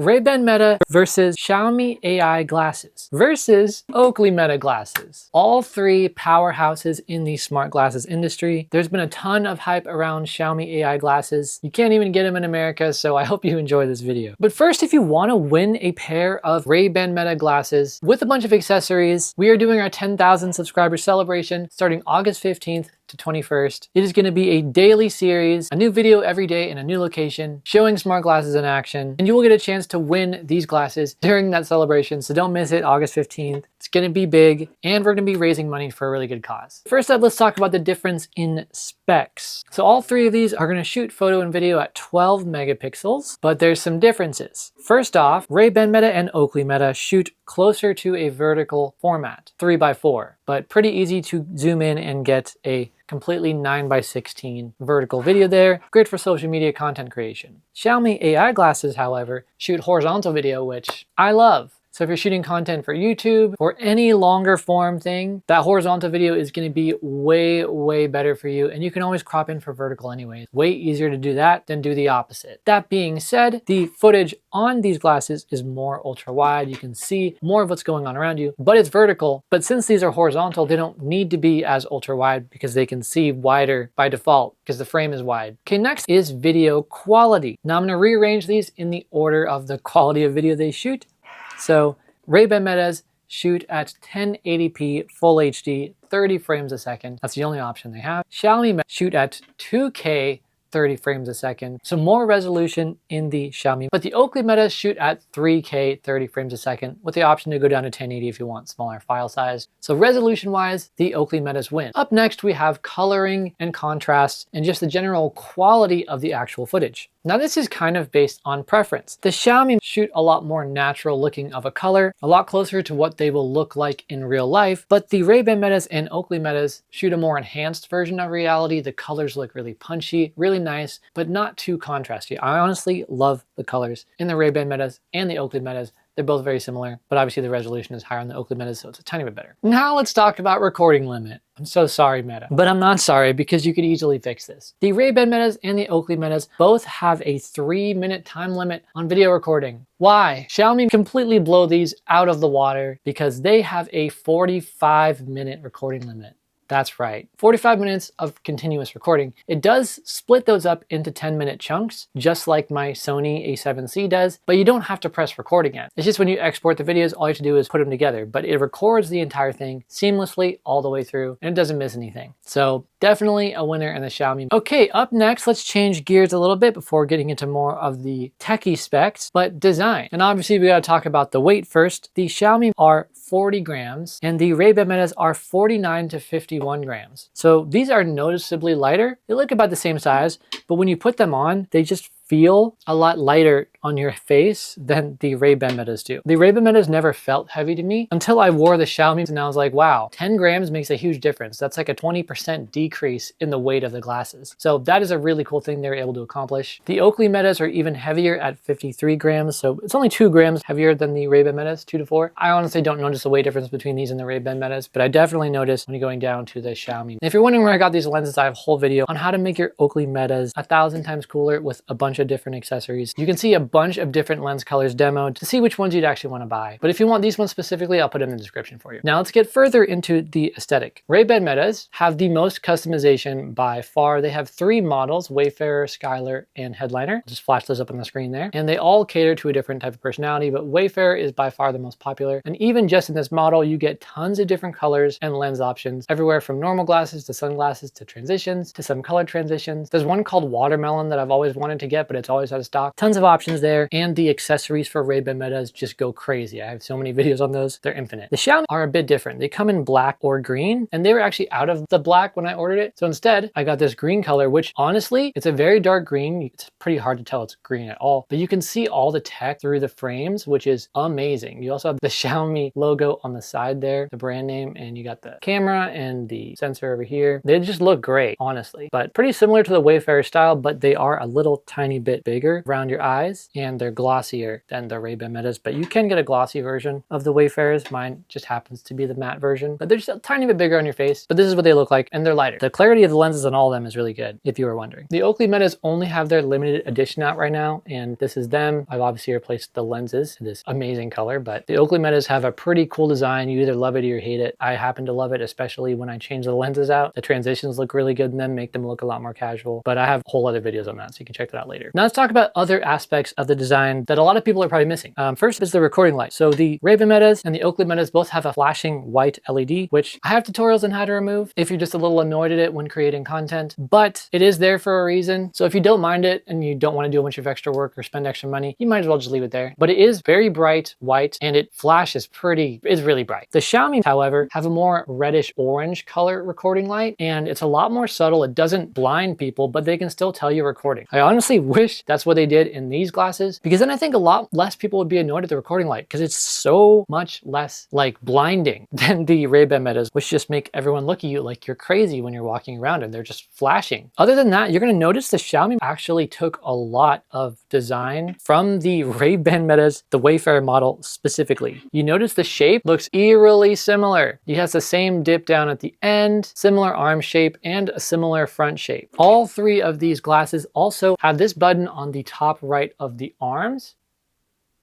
Ray-Ban Meta versus Xiaomi AI glasses versus Oakley Meta glasses. All three powerhouses in the smart glasses industry. There's been a ton of hype around Xiaomi AI glasses. You can't even get them in America, so I hope you enjoy this video. But first, if you want to win a pair of Ray-Ban Meta glasses with a bunch of accessories, we are doing our 10,000 subscriber celebration starting August 15th to 21st. It is going to be a daily series, a new video every day in a new location, showing smart glasses in action, and you will get a chance to win these glasses during that celebration, so don't miss it, August 15th. It's going to be big, and we're going to be raising money for a really good cause. First up, let's talk about the difference in specs. So all three of these are going to shoot photo and video at 12 megapixels, but there's some differences. First off, Ray-Ban Meta and Oakley Meta shoot closer to a vertical format, 3x4, but pretty easy to zoom in and get a completely 9x16 vertical video there. Great for social media content creation. Xiaomi AI glasses, however, shoot horizontal video, which I love. So if you're shooting content for YouTube or any longer form thing, that horizontal video is going to be way better for you. And you can always crop in for vertical anyways. Way easier to do that than do the opposite. That being said, the footage on these glasses is more ultra wide. You can see more of what's going on around you, but it's vertical. But since these are horizontal, they don't need to be as ultra wide because they can see wider by default because the frame is wide. Okay, next is video quality. Now I'm going to rearrange these in the order of the quality of video they shoot. So Ray-Ban Metas shoot at 1080p Full HD, 30 frames a second. That's the only option they have. Xiaomi shoot at 2K 30 frames a second. So more resolution in the Xiaomi, but the Oakley Metas shoot at 3K 30 frames a second with the option to go down to 1080 if you want smaller file size. So resolution wise, the Oakley Metas win. Up next, we have coloring and contrast and just the general quality of the actual footage. Now this is kind of based on preference. The Xiaomi shoot a lot more natural looking of a color, a lot closer to what they will look like in real life, but the Ray-Ban Metas and Oakley Metas shoot a more enhanced version of reality. The colors look really punchy, really nice, but not too contrasty. I honestly love the colors in the Ray-Ban Metas and the Oakley Metas. They're both very similar, but obviously the resolution is higher on the Oakley Metas, so it's a tiny bit better. Now let's talk about recording limit. I'm so sorry, Meta, but I'm not sorry because you could easily fix this. The Ray-Ban Metas and the Oakley Metas both have a 3-minute time limit on video recording. Why? Xiaomi completely blow these out of the water because they have a 45-minute recording limit. That's right, 45 minutes of continuous recording. It does split those up into 10-minute chunks, just like my Sony A7C does, but you don't have to press record again. It's just when you export the videos, all you have to do is put them together, but it records the entire thing seamlessly all the way through, and it doesn't miss anything. So definitely a winner in the Xiaomi. Okay, up next, let's change gears a little bit before getting into more of the techie specs, but design. And obviously we gotta talk about the weight first. The Xiaomi are 40 grams and the Ray-Ban Metas are 49 to 51 grams. So these are noticeably lighter. They look about the same size, but when you put them on, they just feel a lot lighter on your face than the Ray-Ban Metas do. The Ray-Ban Metas never felt heavy to me until I wore the Xiaomi and I was like, wow, 10 grams makes a huge difference. That's like a 20% decrease in the weight of the glasses. So that is a really cool thing they were able to accomplish. The Oakley Metas are even heavier at 53 grams. So it's only 2 grams heavier than the Ray-Ban Metas, 2 to 4. I honestly don't notice the weight difference between these and the Ray-Ban Metas, but I definitely notice when you're going down to the Xiaomi. And if you're wondering where I got these lenses, I have a whole video on how to make your Oakley Metas 1,000 times cooler with a bunch of different accessories. You can see a bunch of different lens colors demoed to see which ones you'd actually want to buy. But if you want these ones specifically, I'll put them in the description for you. Now let's get further into the aesthetic. Ray-Ban Metas have the most customization by far. They have 3 models, Wayfarer, Skylar, and Headliner. I'll just flash those up on the screen there. And they all cater to a different type of personality, but Wayfarer is by far the most popular. And even just in this model, you get tons of different colors and lens options, everywhere from normal glasses to sunglasses to transitions to some color transitions. There's one called Watermelon that I've always wanted to get, but it's always out of stock. Tons of options there, and the accessories for Ray-Ban Metas just go crazy. I have so many videos on those, they're infinite. The Xiaomi are a bit different. They come in black or green, and they were actually out of the black when I ordered it. So instead, I got this green color, which honestly, it's a very dark green. It's pretty hard to tell it's green at all, but you can see all the tech through the frames, which is amazing. You also have the Xiaomi logo on the side there, the brand name, and you got the camera and the sensor over here. They just look great, honestly, but pretty similar to the Wayfarer style, but they are a little tiny bit bigger around your eyes, and they're glossier than the Ray-Ban Metas, but you can get a glossy version of the Wayfarers. Mine just happens to be the matte version, but they're just a tiny bit bigger on your face, but this is what they look like, and they're lighter. The clarity of the lenses on all of them is really good, if you were wondering. The Oakley Metas only have their limited edition out right now, and this is them. I've obviously replaced the lenses in this amazing color, but the Oakley Metas have a pretty cool design. You either love it or you hate it. I happen to love it, especially when I change the lenses out. The transitions look really good in them, make them look a lot more casual, but I have whole other videos on that, so you can check that out later. Now let's talk about other aspects of the design that a lot of people are probably missing. First is the recording light. So the Ray-Ban Metas and the Oakley Metas both have a flashing white LED, which I have tutorials on how to remove if you're just a little annoyed at it when creating content, but it is there for a reason. So if you don't mind it and you don't want to do a bunch of extra work or spend extra money, you might as well just leave it there. But it is very bright white and it flashes is really bright. The Xiaomi, however, have a more reddish orange color recording light, and it's a lot more subtle. It doesn't blind people, but they can still tell you're recording. I honestly wish that's what they did in these glasses, because then I think a lot less people would be annoyed at the recording light, because it's so much less like blinding than the Ray-Ban Metas, which just make everyone look at you like you're crazy when you're walking around and they're just flashing. Other than that, you're going to notice the Xiaomi actually took a lot of design from the Ray-Ban Metas, the Wayfarer model specifically. You notice the shape looks eerily similar. It has the same dip down at the end, similar arm shape, and a similar front shape. All three of these glasses also have this button on the top right of the arms,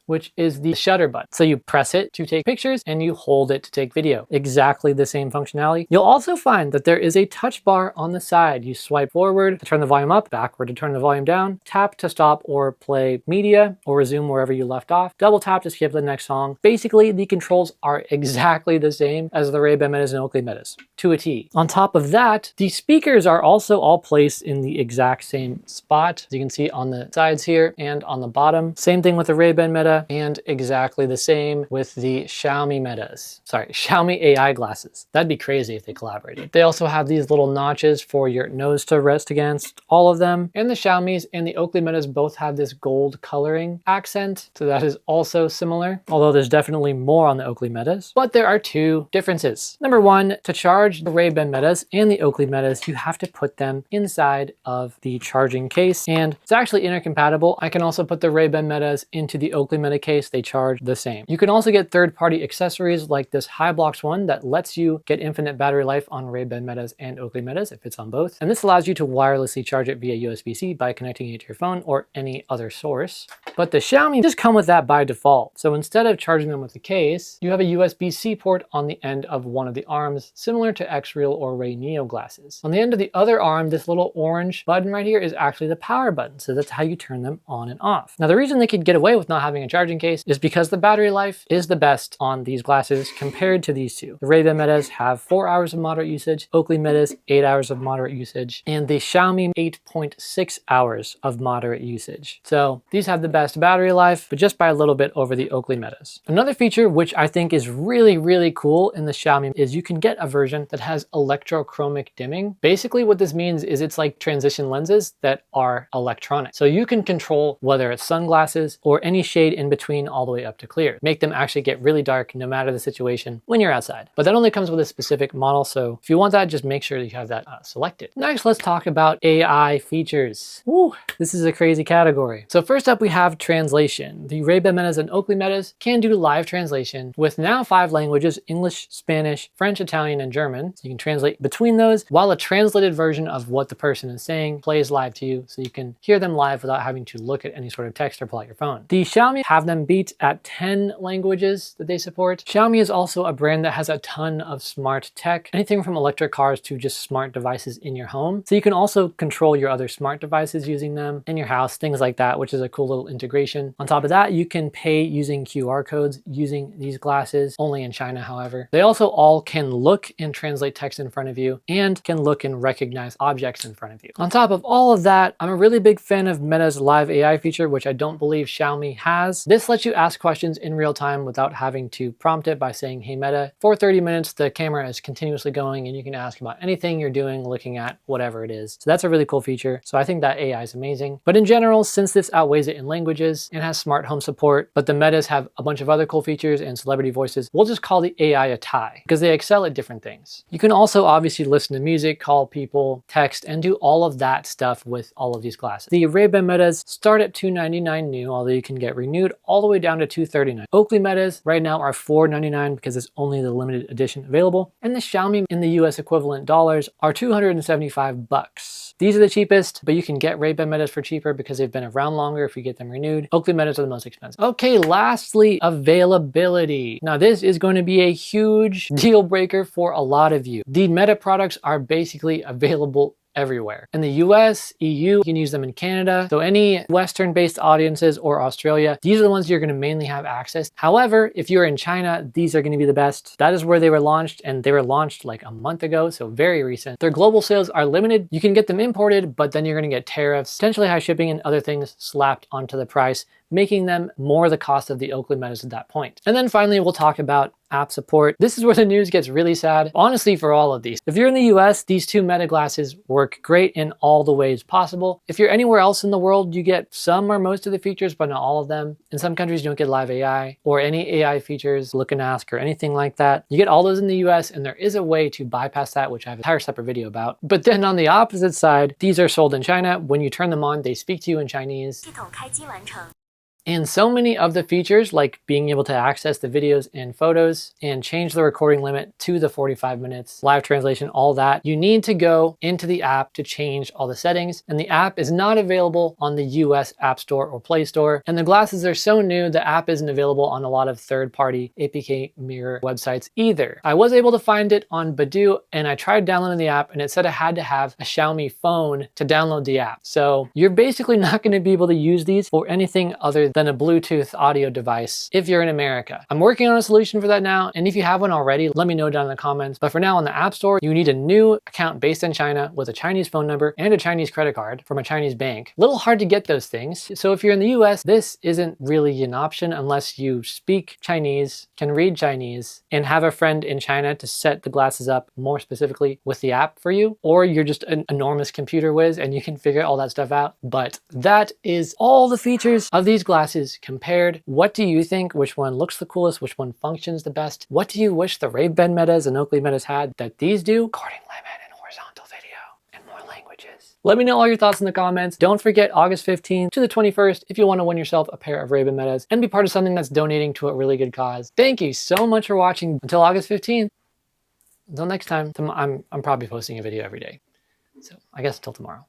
which is the shutter button. So you press it to take pictures and you hold it to take video. Exactly the same functionality. You'll also find that there is a touch bar on the side. You swipe forward to turn the volume up, backward to turn the volume down, tap to stop or play media or resume wherever you left off, double tap to skip the next song. Basically, the controls are exactly the same as the Ray-Ban Metas and Oakley Metas, to a T. On top of that, the speakers are also all placed in the exact same spot. As you can see on the sides here and on the bottom. Same thing with the Ray-Ban Meta, and exactly the same with the Xiaomi Metas. Sorry, Xiaomi AI glasses. That'd be crazy if they collaborated. They also have these little notches for your nose to rest against, all of them. And the Xiaomis and the Oakley Metas both have this gold coloring accent, so that is also similar, although there's definitely more on the Oakley Metas. But there are two differences. Number one, to charge the Ray-Ban Metas and the Oakley Metas, you have to put them inside of the charging case, and it's actually intercompatible. I can also put the Ray-Ban Metas into the Oakley Meta case. They charge the same. You can also get third-party accessories like this HiBlocks one that lets you get infinite battery life on Ray-Ban Metas and Oakley Metas if it's on both. And this allows you to wirelessly charge it via USB-C by connecting it to your phone or any other source. But the Xiaomi just come with that by default. So instead of charging them with the case, you have a USB-C port on the end of one of the arms, similar to X-Real or Ray Neo glasses. On the end of the other arm, this little orange button right here is actually the power button. So that's how you turn them on and off. Now, the reason they could get away with not having a charging case is because the battery life is the best on these glasses compared to these two. The Ray-Ban Metas have 4 hours of moderate usage, Oakley Metas 8 hours of moderate usage, and the Xiaomi 8.6 hours of moderate usage. So these have the best battery life, but just by a little bit over the Oakley Metas. Another feature which I think is really, really cool in the Xiaomi is you can get a version that has electrochromic dimming. Basically what this means is it's like transition lenses that are electronic. So you can control whether it's sunglasses or any shade in between all the way up to clear. Make them actually get really dark no matter the situation when you're outside. But that only comes with a specific model, so if you want that, just make sure that you have that selected. Next, let's talk about AI features. Woo, this is a crazy category. So first up, we have translation. The Ray-Ban Metas and Oakley Metas can do live translation with now 5 languages: English, Spanish, French, Italian, and German. So you can translate between those while a translated version of what the person is saying plays live to you, so you can hear them live without having to look at any sort of text or pull out your phone. The Xiaomi have them beat at 10 languages that they support. Xiaomi is also a brand that has a ton of smart tech, anything from electric cars to just smart devices in your home. So you can also control your other smart devices using them in your house, things like that, which is a cool little integration. On top of that, you can pay using QR codes using these glasses, only in China, however. They also all can look and translate text in front of you and can look and recognize objects in front of you. On top of all of that, I'm a really big fan of Meta's Live AI feature, which I don't believe Xiaomi has. cameras. This lets you ask questions in real time without having to prompt it by saying, hey Meta, for 30 minutes, the camera is continuously going and you can ask about anything you're doing, looking at, whatever it is. So that's a really cool feature. So I think that AI is amazing. But in general, since this outweighs it in languages and has smart home support, but the Metas have a bunch of other cool features and celebrity voices, we'll just call the AI a tie because they excel at different things. You can also obviously listen to music, call people, text, and do all of that stuff with all of these glasses. The Ray-Ban Metas start at $299 new, although you can get renewed all the way down to $239. Oakley Metas right now are $499 because it's only the limited edition available. And the Xiaomi in the US equivalent dollars are $275. These are the cheapest, but you can get Ray-Ban Metas for cheaper because they've been around longer if you get them renewed. Oakley Metas are the most expensive. Okay, lastly, availability. Now this is going to be a huge deal breaker for a lot of you. The Meta products are basically available everywhere. In the US, EU, you can use them in Canada. So any Western-based audiences or Australia, these are the ones you're going to mainly have access. However, if you're in China, these are going to be the best. That is where they were launched, and they were launched like a month ago, so very recent. Their global sales are limited. You can get them imported, but then you're going to get tariffs, potentially high shipping and other things slapped onto the price, making them more the cost of the Oakley Metas at that point. And then finally, we'll talk about app support. This is where the news gets really sad, honestly, for all of these. If you're in the US, these two Meta glasses work great in all the ways possible. If you're anywhere else in the world, you get some or most of the features, but not all of them. In some countries, you don't get live AI or any AI features, look and ask or anything like that. You get all those in the US, and there is a way to bypass that, which I have an entire separate video about. But then on the opposite side, these are sold in China. When you turn them on, they speak to you in Chinese. And so many of the features, like being able to access the videos and photos and change the recording limit to the 45 minutes, live translation, all that, you need to go into the app to change all the settings. And the app is not available on the US App Store or Play Store. And the glasses are so new, the app isn't available on a lot of third-party APK mirror websites either. I was able to find it on Badoo, and I tried downloading the app, and it said I had to have a Xiaomi phone to download the app. So you're basically not going to be able to use these for anything other than a Bluetooth audio device if you're in America. I'm working on a solution for that now, and if you have one already, let me know down in the comments. But for now, on the App Store, you need a new account based in China with a Chinese phone number and a Chinese credit card from a Chinese bank. A little hard to get those things. So if you're in the US, this isn't really an option unless you speak Chinese, can read Chinese, and have a friend in China to set the glasses up more specifically with the app for you, or you're just an enormous computer whiz and you can figure all that stuff out. But that is all the features of these glasses compared. What do you think? Which one looks the coolest? Which one functions the best? What do you wish the Ray-Ban Metas and Oakley Metas had that these do? Recording limit and horizontal video and more languages. Let me know all your thoughts in the comments. Don't forget August 15th to the 21st if you want to win yourself a pair of Ray-Ban Metas and be part of something that's donating to a really good cause. Thank you so much for watching. Until August 15th. Until next time, I'm probably posting a video every day. So I guess until tomorrow.